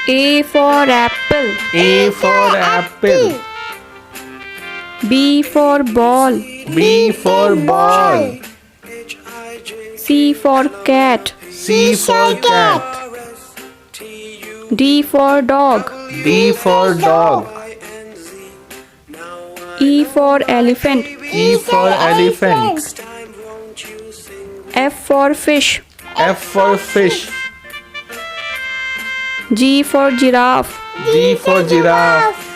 A for apple. A for apple. B for ball. B for ball. C for cat. C for cat. D for dog. D for dog. E for elephant. E for elephant. F for fish. F for fish. G for giraffe. G for giraffe.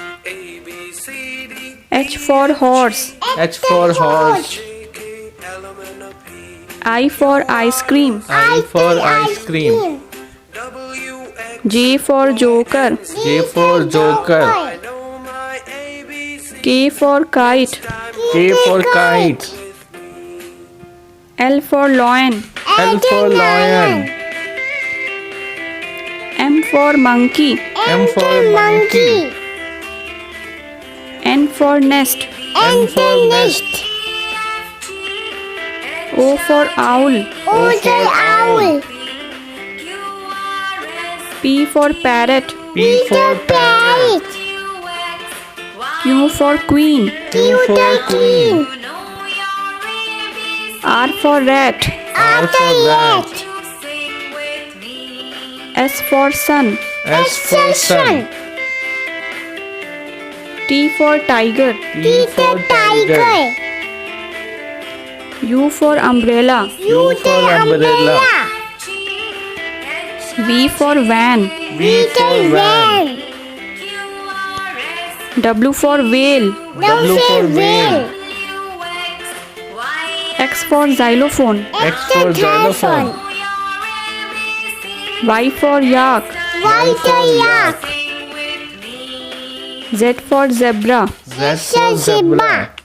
H for horse. H for horse. I for ice cream. I for ice cream. J for joker. J for joker. K for kite. K for kite. L for lion. L for lion. M for monkey. M for monkey. N for nest. N for nest. O for owl. O for owl. P for parrot. P for parrot. Q for queen. Q for queen. R for rat. R for rat. S for sun. S for sun. T for tiger. T for tiger. U for umbrella. U for umbrella. V for van. V for van. W for whale. W for whale. X for xylophone. X for xylophone. Y for yak. Y for yak. Z for zebra. Z for zebra.